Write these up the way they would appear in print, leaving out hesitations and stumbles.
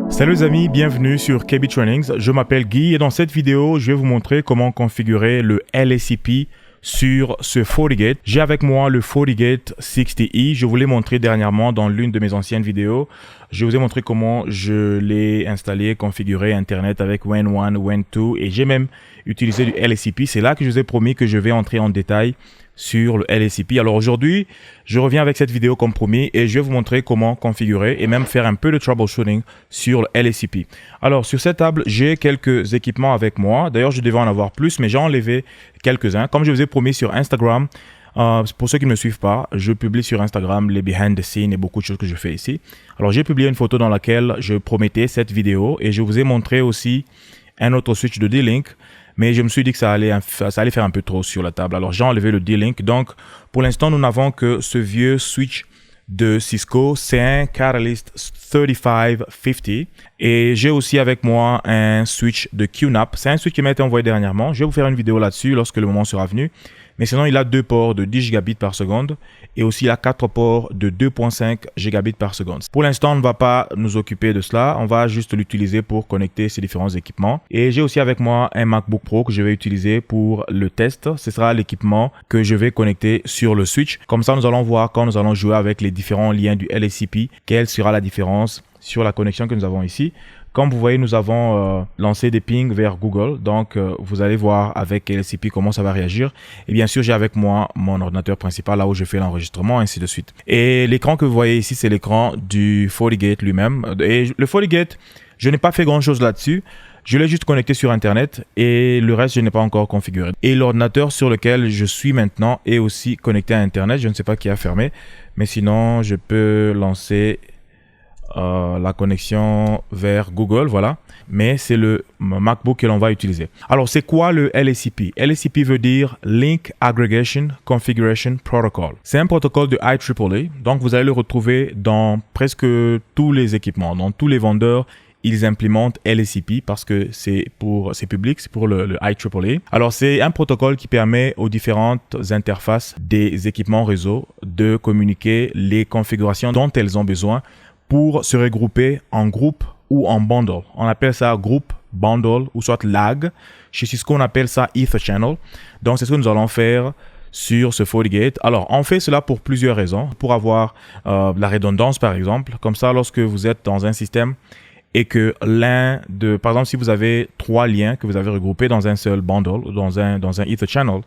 Salut les amis, bienvenue sur KB Trainings. Je m'appelle Guy et dans cette vidéo, je vais vous montrer comment configurer le LACP sur ce FortiGate. J'ai avec moi le FortiGate 60E. Je vous l'ai montré dernièrement dans l'une de mes anciennes vidéos. Je vous ai montré comment je l'ai installé, configuré Internet avec WAN 1, WAN 2 et j'ai même utilisé du LACP. C'est là que je vous ai promis que je vais entrer en détail sur le LACP. Alors aujourd'hui, je reviens avec cette vidéo comme promis et je vais vous montrer comment configurer et même faire un peu de troubleshooting sur le LACP. Alors sur cette table, j'ai quelques équipements avec moi. D'ailleurs, je devais en avoir plus, mais j'ai enlevé quelques-uns. Comme je vous ai promis sur Instagram, pour ceux qui ne me suivent pas, je publie sur Instagram les behind the scenes et beaucoup de choses que je fais ici. Alors j'ai publié une photo dans laquelle je promettais cette vidéo et je vous ai montré aussi un autre switch de D-Link. Mais je me suis dit que ça allait faire un peu trop sur la table. Alors, j'ai enlevé le D-Link. Donc, pour l'instant, nous n'avons que ce vieux switch de Cisco. C'est un Catalyst 3550. Et j'ai aussi avec moi un switch de QNAP. C'est un switch qui m'a été envoyé dernièrement. Je vais vous faire une vidéo là-dessus lorsque le moment sera venu. Mais sinon, il a deux ports de 10 gigabits par seconde et aussi il a 4 ports de 2.5 gigabits par seconde. Pour l'instant, on ne va pas nous occuper de cela. On va juste l'utiliser pour connecter ces différents équipements. Et j'ai aussi avec moi un MacBook Pro que je vais utiliser pour le test. Ce sera l'équipement que je vais connecter sur le switch. Comme ça, nous allons voir quand nous allons jouer avec les différents liens du LACP, quelle sera la différence sur la connexion que nous avons ici. Comme vous voyez, nous avons lancé des pings vers Google. Donc, vous allez voir avec LACP comment ça va réagir. Et bien sûr, j'ai avec moi mon ordinateur principal, là où je fais l'enregistrement, ainsi de suite. Et l'écran que vous voyez ici, c'est l'écran du FortiGate lui-même. Et le FortiGate, je n'ai pas fait grand-chose là-dessus. Je l'ai juste connecté sur Internet et le reste, je n'ai pas encore configuré. Et l'ordinateur sur lequel je suis maintenant est aussi connecté à Internet. Je ne sais pas qui a fermé, mais sinon, je peux lancer la connexion vers Google, voilà. Mais c'est le MacBook que l'on va utiliser. Alors, c'est quoi le LACP? LACP veut dire Link Aggregation Configuration Protocol. C'est un protocole de IEEE, donc vous allez le retrouver dans presque tous les équipements, dans tous les vendeurs. Ils implémentent LACP parce que c'est public, c'est pour le IEEE. Alors, c'est un protocole qui permet aux différentes interfaces des équipements réseau de communiquer les configurations dont elles ont besoin pour se regrouper en groupe ou en bundle. On appelle ça groupe, bundle ou soit lag. Chez Cisco, on appelle ça Ether Channel. Donc, c'est ce que nous allons faire sur ce FortiGate. Alors, on fait cela pour plusieurs raisons. Pour avoir la redondance, par exemple. Comme ça, lorsque vous êtes dans un système et que par exemple, si vous avez 3 liens que vous avez regroupés dans un seul bundle ou dans un Ether Channel,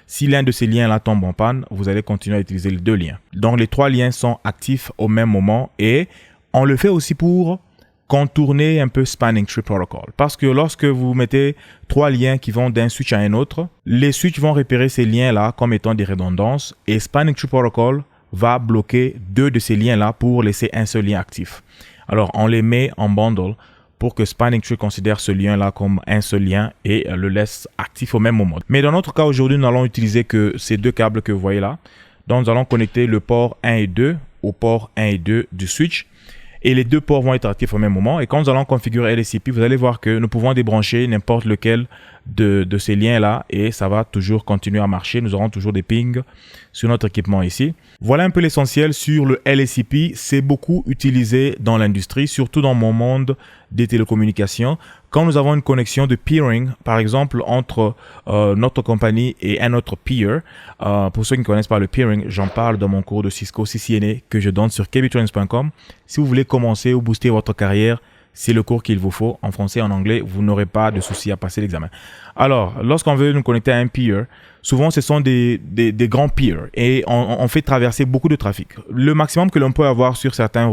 si l'un de ces liens-là tombe en panne, vous allez continuer à utiliser les 2 liens. Donc, les 3 liens sont actifs au même moment et on le fait aussi pour contourner un peu Spanning Tree Protocol. Parce que lorsque vous mettez 3 liens qui vont d'un switch à un autre, les switches vont repérer ces liens-là comme étant des redondances et Spanning Tree Protocol va bloquer 2 de ces liens-là pour laisser un seul lien actif. Alors, on les met en bundle pour que Spanning Tree considère ce lien-là comme un seul lien et le laisse actif au même moment. Mais dans notre cas, aujourd'hui, nous allons utiliser que ces 2 câbles que vous voyez là. Donc, nous allons connecter le port 1 et 2 au port 1 et 2 du switch. Et les 2 ports vont être actifs au même moment. Et quand nous allons configurer LACP, vous allez voir que nous pouvons débrancher n'importe lequel de ces liens-là et ça va toujours continuer à marcher. Nous aurons toujours des pings sur notre équipement ici. Voilà un peu l'essentiel sur le LACP. C'est beaucoup utilisé dans l'industrie, surtout dans mon monde des télécommunications. Quand nous avons une connexion de peering, par exemple, entre notre compagnie et un autre peer, pour ceux qui ne connaissent pas le peering, j'en parle dans mon cours de Cisco CCNA que je donne sur kbtrainings.com. Si vous voulez commencer ou booster votre carrière, c'est le cours qu'il vous faut. En français et en anglais, vous n'aurez pas de souci à passer l'examen. Alors, lorsqu'on veut nous connecter à un peer, souvent ce sont des grands peers et on fait traverser beaucoup de trafic. Le maximum que l'on peut avoir sur certains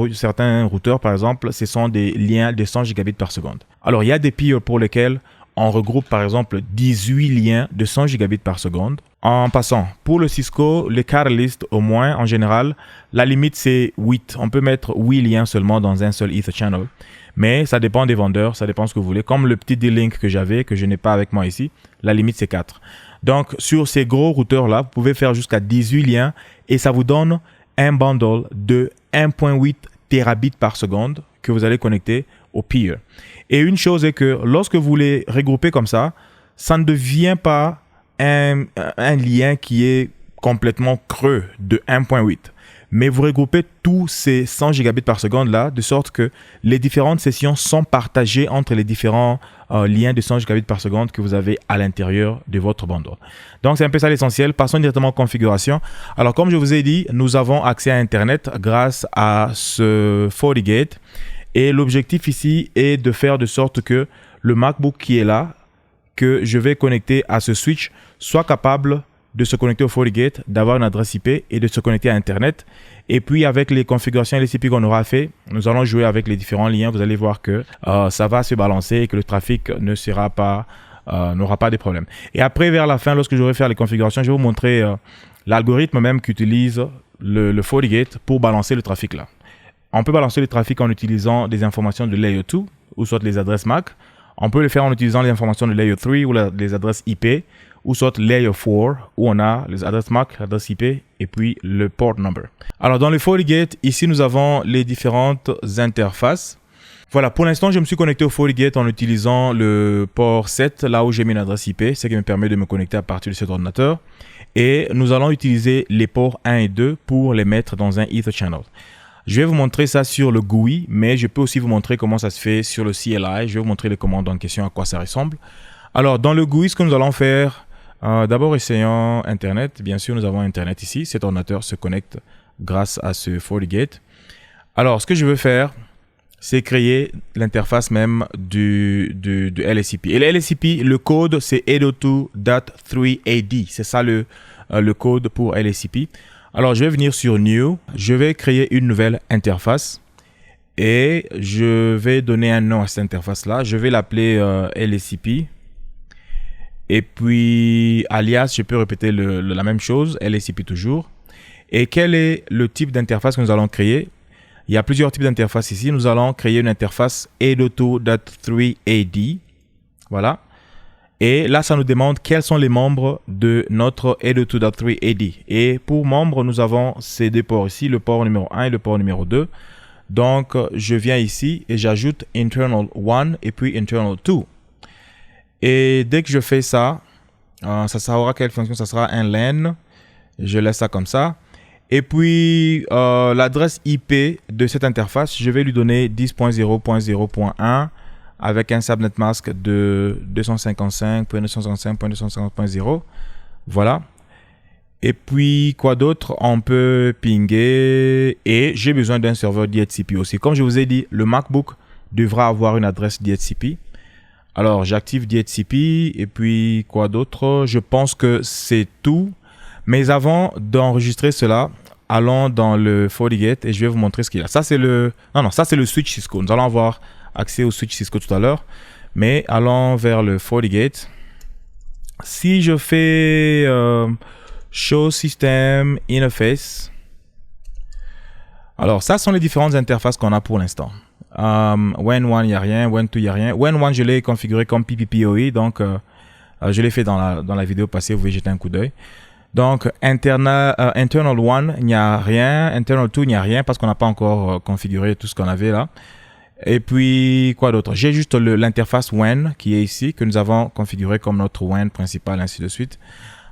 routeurs, par exemple, ce sont des liens de 100 gigabits par seconde. Alors, il y a des peers pour lesquels on regroupe par exemple 18 liens de 100 gigabits par seconde. En passant, pour le Cisco, les Catalyst au moins, en général, la limite c'est 8. On peut mettre 8 liens seulement dans un seul Ether Channel. Mais ça dépend des vendeurs, ça dépend de ce que vous voulez. Comme le petit D-Link que j'avais, que je n'ai pas avec moi ici, la limite c'est 4. Donc, sur ces gros routeurs-là, vous pouvez faire jusqu'à 18 liens et ça vous donne un bundle de 1.8 terabits par seconde que vous allez connecter au peer. Et une chose est que lorsque vous les regroupez comme ça, ça ne devient pas un lien qui est complètement creux de 1.8. mais vous regroupez tous ces 100 gigabits par seconde là, de sorte que les différentes sessions sont partagées entre les différents liens de 100 gigabits par seconde que vous avez à l'intérieur de votre bundle. Donc, c'est un peu ça l'essentiel. Passons directement en configuration. Alors, comme je vous ai dit, nous avons accès à Internet grâce à ce FortiGate. Et l'objectif ici est de faire de sorte que le MacBook qui est là, que je vais connecter à ce switch, soit capable de se connecter au FortiGate, d'avoir une adresse IP et de se connecter à Internet. Et puis, avec les configurations LSCP qu'on aura fait, nous allons jouer avec les différents liens. Vous allez voir que ça va se balancer et que le trafic ne sera pas, n'aura pas de problème. Et après, vers la fin, lorsque j'aurai fait les configurations, je vais vous montrer l'algorithme même qu'utilise le FortiGate pour balancer le trafic là. On peut balancer le trafic en utilisant des informations de Layer 2 ou soit les adresses MAC. On peut le faire en utilisant les informations de Layer 3 ou les adresses IP, ou soit Layer 4 où on a les adresses MAC, l'adresse IP et puis le port number. Alors dans le FortiGate, ici nous avons les différentes interfaces. Voilà, pour l'instant je me suis connecté au FortiGate en utilisant le port 7, là où j'ai mis une adresse IP, ce qui me permet de me connecter à partir de cet ordinateur. Et nous allons utiliser les ports 1 et 2 pour les mettre dans un Ether Channel. Je vais vous montrer ça sur le GUI, mais je peux aussi vous montrer comment ça se fait sur le CLI. Je vais vous montrer les commandes en question, à quoi ça ressemble. Alors, dans le GUI, ce que nous allons faire, d'abord essayons Internet. Bien sûr, nous avons Internet ici. Cet ordinateur se connecte grâce à ce FortiGate. Alors, ce que je veux faire, c'est créer l'interface même du LSCP. Et le LSCP, le code, c'est 802.3AD. C'est ça le code pour LSCP. Alors, je vais venir sur New. Je vais créer une nouvelle interface. Et je vais donner un nom à cette interface-là. Je vais l'appeler LSCP. Et puis, alias, je peux répéter la même chose, LSCP toujours. Et quel est le type d'interface que nous allons créer? Il y a plusieurs types d'interfaces ici. Nous allons créer une interface 802.3AD. Voilà. Et là, ça nous demande quels sont les membres de notre 802.3AD. Et pour membres, nous avons ces deux ports ici, le port numéro 1 et le port numéro 2. Donc, je viens ici et j'ajoute internal 1 et puis internal 2. Et dès que je fais ça, ça aura quelle fonction? Ça sera un LAN. Je laisse ça comme ça. Et puis, l'adresse IP de cette interface, je vais lui donner 10.0.0.1 avec un subnet mask de 255.255.250.0. Voilà. Et puis, quoi d'autre? On peut pinguer et j'ai besoin d'un serveur DHCP aussi. Comme je vous ai dit, le MacBook devra avoir une adresse DHCP. Alors, j'active DHCP et puis quoi d'autre? Je pense que c'est tout. Mais avant d'enregistrer cela, allons dans le FortiGate et je vais vous montrer ce qu'il y a. Ça, c'est le... Non, ça, c'est le switch Cisco. Nous allons avoir accès au switch Cisco tout à l'heure. Mais allons vers le FortiGate. Si je fais Show System Interface, alors ça sont les différentes interfaces qu'on a pour l'instant. WAN1, il n'y a rien. WAN2, il n'y a rien. WAN1, je l'ai configuré comme PPPoE. Donc, je l'ai fait dans la vidéo passée. Vous pouvez jeter un coup d'œil. Donc, internal 1, il n'y a rien. Internal 2, il n'y a rien parce qu'on n'a pas encore configuré tout ce qu'on avait là. Et puis, quoi d'autre? J'ai juste l'interface WAN qui est ici, que nous avons configuré comme notre WAN principal, ainsi de suite.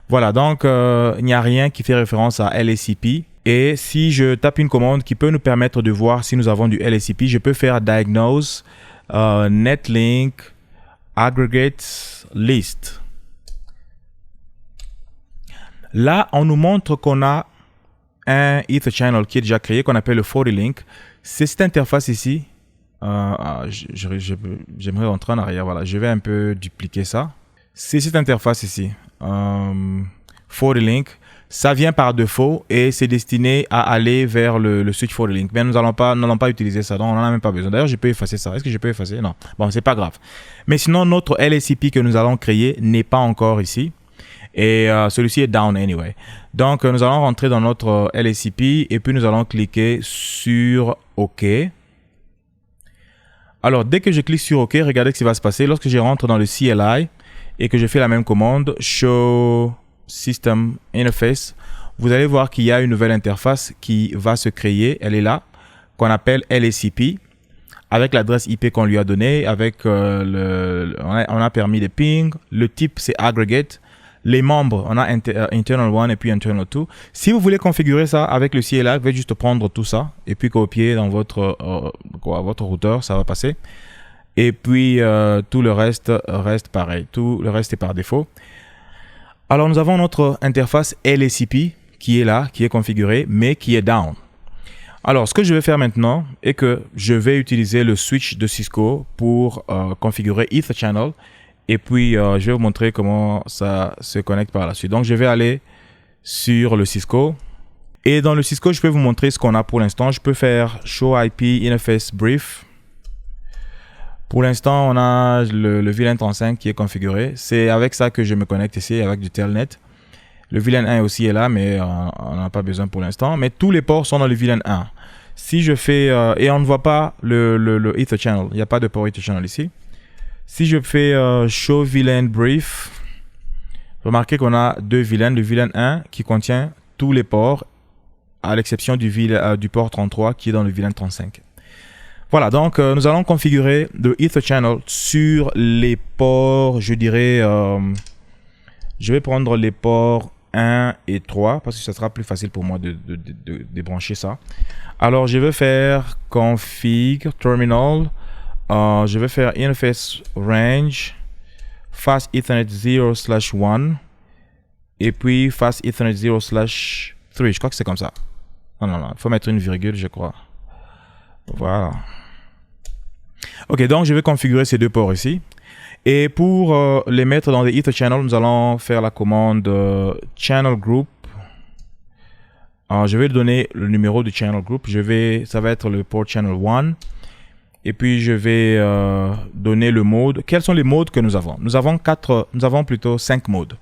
Voilà, donc il n'y a rien qui fait référence à LSCP. Et si je tape une commande qui peut nous permettre de voir si nous avons du LSCP, je peux faire diagnose netlink aggregate list. Là, on nous montre qu'on a un Ether Channel qui est déjà créé, qu'on appelle le FortiLink. C'est cette interface ici. J'aimerais rentrer en arrière. Voilà, je vais un peu dupliquer ça. C'est cette interface ici. FortiLink. Ça vient par défaut et c'est destiné à aller vers le switch FortiLink. Mais nous n'allons pas utiliser ça, donc on n'en a même pas besoin. D'ailleurs, je peux effacer ça. Est-ce que je peux effacer? Non. Bon, c'est pas grave. Mais sinon, notre LSCP que nous allons créer n'est pas encore ici. Et celui-ci est down anyway. Donc, nous allons rentrer dans notre LSCP et puis nous allons cliquer sur OK. Alors, dès que je clique sur OK, regardez ce qui va se passer. Lorsque je rentre dans le CLI et que je fais la même commande, Show System Interface, vous allez voir qu'il y a une nouvelle interface qui va se créer. Elle est là, qu'on appelle LSCP, avec l'adresse IP qu'on lui a donnée, avec on a permis de ping. Le type, c'est aggregate. Les membres, on a internal 1 et puis internal 2. Si vous voulez configurer ça avec le CLI, vous pouvez juste prendre tout ça et puis copier dans votre routeur, ça va passer. Et puis tout le reste pareil. Tout le reste est par défaut. Alors nous avons notre interface LSCP qui est là, qui est configurée, mais qui est down. Alors ce que je vais faire maintenant est que je vais utiliser le switch de Cisco pour configurer Ether Channel. Et puis je vais vous montrer comment ça se connecte par la suite. Donc je vais aller sur le Cisco. Et dans le Cisco, je peux vous montrer ce qu'on a pour l'instant. Je peux faire Show IP Interface Brief. Pour l'instant, on a le VLAN 35 qui est configuré. C'est avec ça que je me connecte ici, avec du Telnet. Le VLAN 1 aussi est là, mais on n'a pas besoin pour l'instant. Mais tous les ports sont dans le VLAN 1. Si je fais... et on ne voit pas le Ether Channel. Il n'y a pas de port Ether Channel ici. Si je fais Show VLAN Brief, remarquez qu'on a deux VLAN. Le VLAN 1 qui contient tous les ports, à l'exception du port 33 qui est dans le VLAN 35. Voilà, donc nous allons configurer le Ether Channel sur les ports, je dirais, je vais prendre les ports 1 et 3 parce que ça sera plus facile pour moi de débrancher ça. Alors, je vais faire config terminal, je vais faire interface range, fast Ethernet 0/1 et puis fast Ethernet 0/3, je crois que c'est comme ça. Non, il faut mettre une virgule, je crois. Voilà. Ok, donc je vais configurer ces deux ports ici. Et pour les mettre dans les Ether Channel, nous allons faire la commande channel group. Je vais donner le numéro du channel group. Ça va être le port channel 1. Et puis je vais donner le mode. Quels sont les modes que nous avons? Nous avons plutôt 5 modes.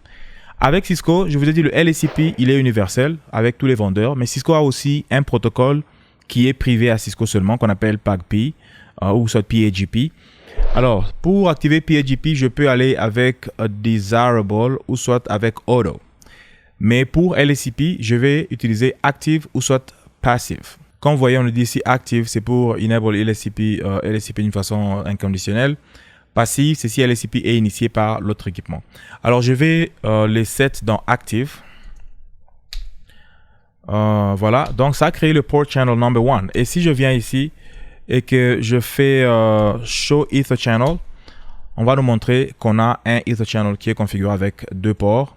Avec Cisco, je vous ai dit le LSCP, il est universel avec tous les vendeurs. Mais Cisco a aussi un protocole qui est privé à Cisco seulement, qu'on appelle PAGP ou soit PAGP. Alors, pour activer PAGP, je peux aller avec Desirable ou soit avec Auto. Mais pour LSCP, je vais utiliser Active ou soit Passive. Comme vous voyez, on nous dit ici Active, c'est pour Enable LSCP d'une façon inconditionnelle. Passive, c'est si LSCP est initié par l'autre équipement. Alors, je vais les set dans Active. Voilà, donc ça a créé le port channel number 1. Et si je viens ici et que je fais Show Ether Channel, on va nous montrer qu'on a un Ether Channel qui est configuré avec 2 ports.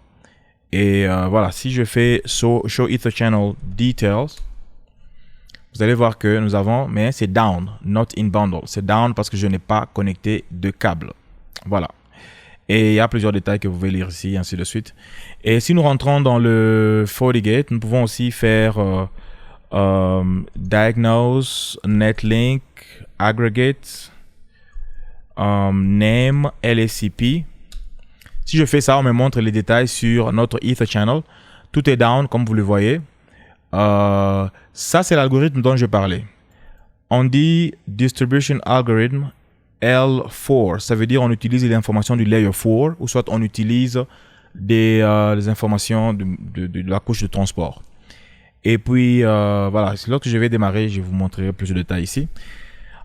Et voilà, si je fais Show Ether Channel Details, vous allez voir que nous avons, mais c'est down, not in bundle. C'est down parce que je n'ai pas connecté de câble. Voilà. Et il y a plusieurs détails que vous pouvez lire ici, ainsi de suite. Et si nous rentrons dans le FortiGate, nous pouvons aussi faire Diagnose, Netlink, Aggregate, Name, LSCP. Si je fais ça, on me montre les détails sur notre Ether Channel. Tout est down, comme vous le voyez. Ça, c'est l'algorithme dont je parlais. On dit Distribution Algorithm L4. Ça veut dire on utilise les informations du Layer 4 ou soit on utilise des informations de la couche de transport. Et puis, voilà, c'est lorsque je vais démarrer, je vous montrerai plus de détails ici.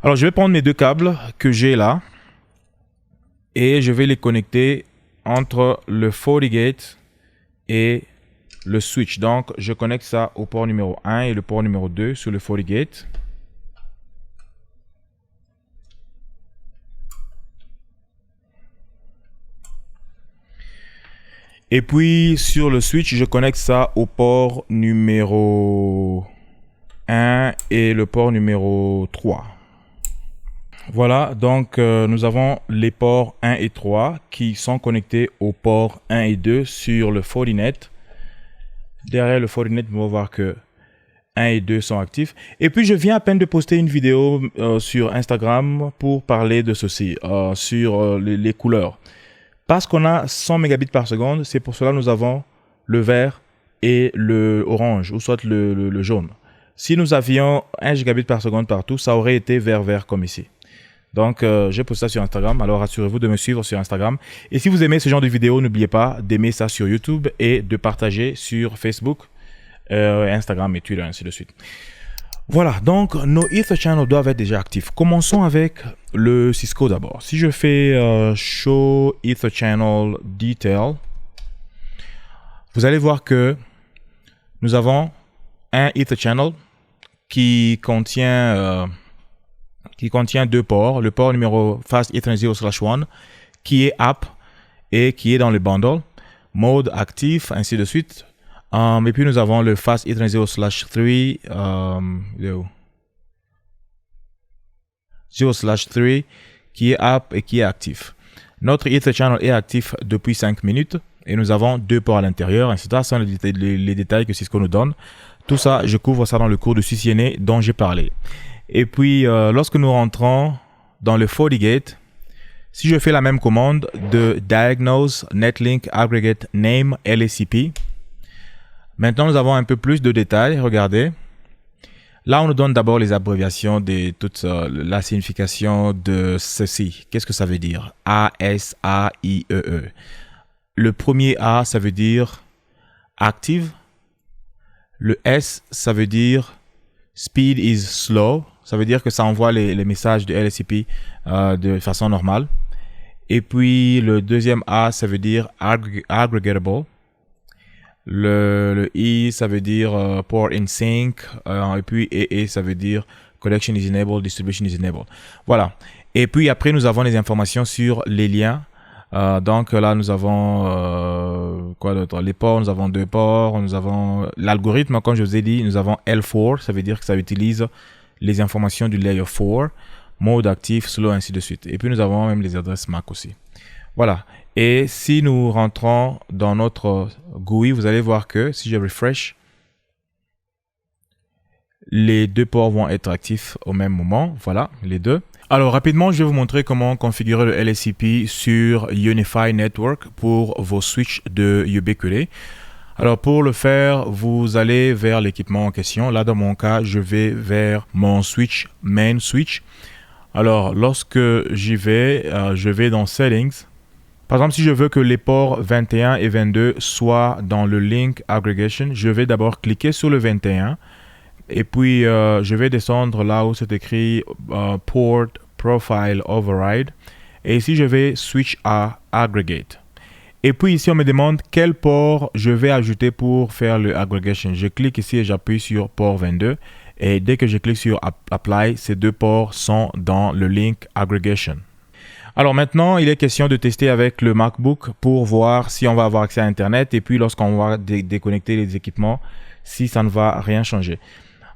Alors, je vais prendre mes 2 câbles que j'ai là et je vais les connecter entre le FortiGate et le switch. Donc, je connecte ça au port numéro 1 et le port numéro 2 sur le FortiGate. Et puis, sur le switch, je connecte ça au port numéro 1 et le port numéro 3. Voilà, donc nous avons les ports 1 et 3 qui sont connectés aux ports 1 et 2 sur le Fortinet. Derrière le Fortinet, vous allez voir que 1 et 2 sont actifs. Et puis, je viens à peine de poster une vidéo sur Instagram pour parler de ceci, sur les couleurs. Parce qu'on a 100 mégabits par seconde, c'est pour cela que nous avons le vert et le orange, ou soit le jaune. Si nous avions 1 gigabit par seconde partout, ça aurait été vert comme ici. Donc, j'ai posté ça sur Instagram, alors assurez-vous de me suivre sur Instagram. Et si vous aimez ce genre de vidéos, n'oubliez pas d'aimer ça sur YouTube et de partager sur Facebook, Instagram et Twitter, ainsi de suite. Voilà, donc nos Ether Channels doivent être déjà actifs. Commençons avec le Cisco d'abord. Si je fais Show Ether Channel Detail, vous allez voir que nous avons un Ether Channel qui contient deux ports. Le port numéro Fast Ethernet 0/1 qui est app et qui est dans le bundle, mode actif, ainsi de suite. Et puis nous avons le Fast Ethernet 0/3 0/3 qui est app et qui est actif. Notre Ether Channel est actif depuis 5 minutes et nous avons deux ports à l'intérieur. Ainsi de suite, ce sont les détails que Cisco nous donne. Tout ça, je couvre ça dans le cours de CCNA dont j'ai parlé. Et puis, lorsque nous rentrons dans le FortiGate, si je fais la même commande de diagnose netlink aggregate name LACP, maintenant nous avons un peu plus de détails. Regardez. Là, on nous donne d'abord les abréviations de toute la signification de ceci. Qu'est-ce que ça veut dire? A, S, A, I, E, E. Le premier A, ça veut dire active. Le S, ça veut dire speed is slow. Ça veut dire que ça envoie les messages de LACP de façon normale. Et puis, le deuxième A, ça veut dire aggregatable. Le I, ça veut dire port in sync. Et puis, E, ça veut dire collection is enabled, distribution is enabled. Voilà. Et puis, après, nous avons les informations sur les liens. Donc là, nous avons quoi d'autre? Les ports, nous avons deux ports. Nous avons l'algorithme, comme je vous ai dit, nous avons L4. Ça veut dire que ça utilise les informations du layer 4. Mode actif, slow, ainsi de suite. Et puis, nous avons même les adresses MAC aussi. Voilà. Et si nous rentrons dans notre GUI, vous allez voir que si je refresh, les deux ports vont être actifs au même moment. Voilà, les deux. Alors, rapidement, je vais vous montrer comment configurer le LACP sur Unify Network pour vos switches de Ubiquiti. Alors, pour le faire, vous allez vers l'équipement en question. Là, dans mon cas, je vais vers mon switch, main switch. Alors, lorsque j'y vais, je vais dans Settings. Par exemple, si je veux que les ports 21 et 22 soient dans le link aggregation, je vais d'abord cliquer sur le 21 et puis je vais descendre là où c'est écrit Port Profile Override et ici je vais switch à Aggregate. Et puis ici on me demande quel port je vais ajouter pour faire le aggregation. Je clique ici et j'appuie sur port 22 et dès que je clique sur Apply, ces deux ports sont dans le link aggregation. Alors maintenant, il est question de tester avec le MacBook pour voir si on va avoir accès à Internet et puis lorsqu'on va déconnecter les équipements, si ça ne va rien changer.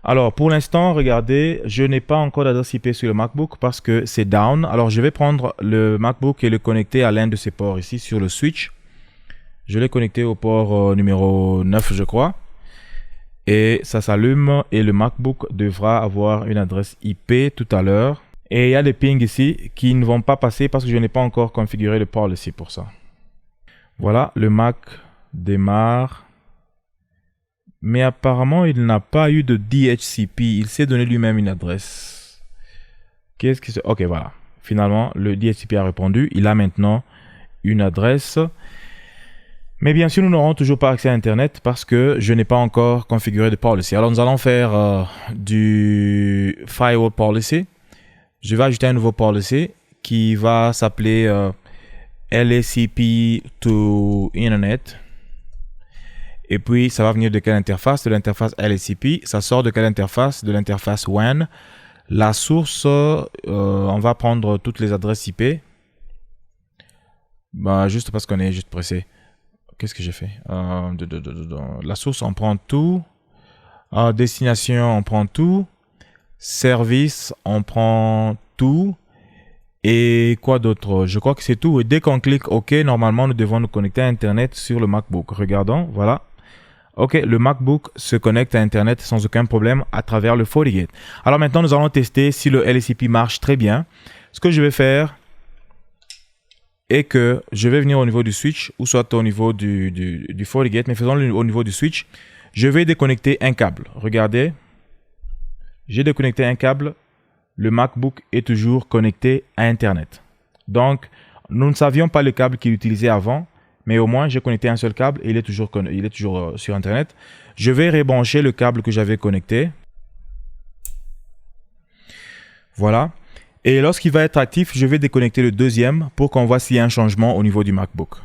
Alors pour l'instant, regardez, je n'ai pas encore d'adresse IP sur le MacBook parce que c'est down. Alors je vais prendre le MacBook et le connecter à l'un de ces ports ici sur le switch. Je l'ai connecté au port numéro 9, je crois. Et ça s'allume et le MacBook devra avoir une adresse IP tout à l'heure. Et il y a des pings ici qui ne vont pas passer parce que je n'ai pas encore configuré le policy pour ça. Voilà, le Mac démarre. Mais apparemment, il n'a pas eu de DHCP. Il s'est donné lui-même une adresse. Qu'est-ce que c'est? Ok, voilà. Finalement, le DHCP a répondu. Il a maintenant une adresse. Mais bien sûr, nous n'aurons toujours pas accès à Internet parce que je n'ai pas encore configuré de policy. Alors, nous allons faire du firewall policy. Je vais ajouter un nouveau policy qui va s'appeler LACP to Internet. Et puis, ça va venir de quelle interface? De l'interface LACP. Ça sort de quelle interface? De l'interface WAN. La source, on va prendre toutes les adresses IP. Bah, juste parce qu'on est juste pressé. Qu'est-ce que j'ai fait? La source, on prend tout. Destination, on prend tout. Service, on prend tout. Et quoi d'autre? Je crois que c'est tout. Et dès qu'on clique OK, normalement, nous devons nous connecter à Internet sur le MacBook. Regardons, voilà. OK, le MacBook se connecte à Internet sans aucun problème à travers le FortiGate. Alors maintenant, nous allons tester si le LACP marche très bien. Ce que je vais faire est que je vais venir au niveau du switch ou soit au niveau du FortiGate, mais faisons-le au niveau du switch. Je vais déconnecter un câble. Regardez. J'ai déconnecté un câble, le MacBook est toujours connecté à Internet. Donc, nous ne savions pas le câble qu'il utilisait avant, mais au moins j'ai connecté un seul câble et il est toujours sur Internet. Je vais rebrancher le câble que j'avais connecté. Voilà. Et lorsqu'il va être actif, je vais déconnecter le deuxième pour qu'on voit s'il y a un changement au niveau du MacBook.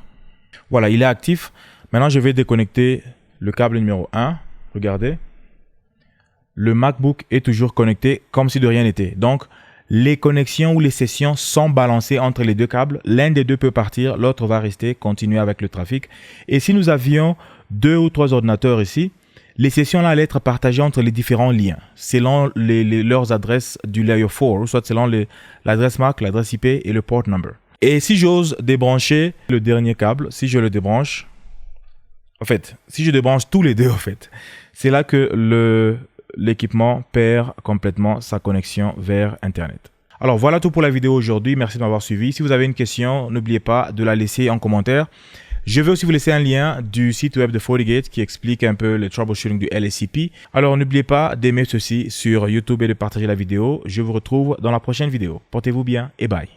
Voilà, il est actif. Maintenant, je vais déconnecter le câble numéro 1. Regardez. Le MacBook est toujours connecté comme si de rien n'était. Donc, les connexions ou les sessions sont balancées entre les deux câbles. L'un des deux peut partir, l'autre va rester, continuer avec le trafic. Et si nous avions 2 ou 3 ordinateurs ici, les sessions là allaient être partagées entre les différents liens, selon leurs adresses du layer 4, soit selon l'adresse MAC, l'adresse IP et le port number. Et si j'ose débrancher le dernier câble, si je le débranche, en fait, si je débranche tous les deux, en fait, c'est là que l'équipement perd complètement sa connexion vers Internet. Alors voilà tout pour la vidéo aujourd'hui. Merci de m'avoir suivi. Si vous avez une question, n'oubliez pas de la laisser en commentaire. Je vais aussi vous laisser un lien du site web de FortiGate qui explique un peu le troubleshooting du LSCP. Alors n'oubliez pas d'aimer ceci sur YouTube et de partager la vidéo. Je vous retrouve dans la prochaine vidéo. Portez-vous bien et bye.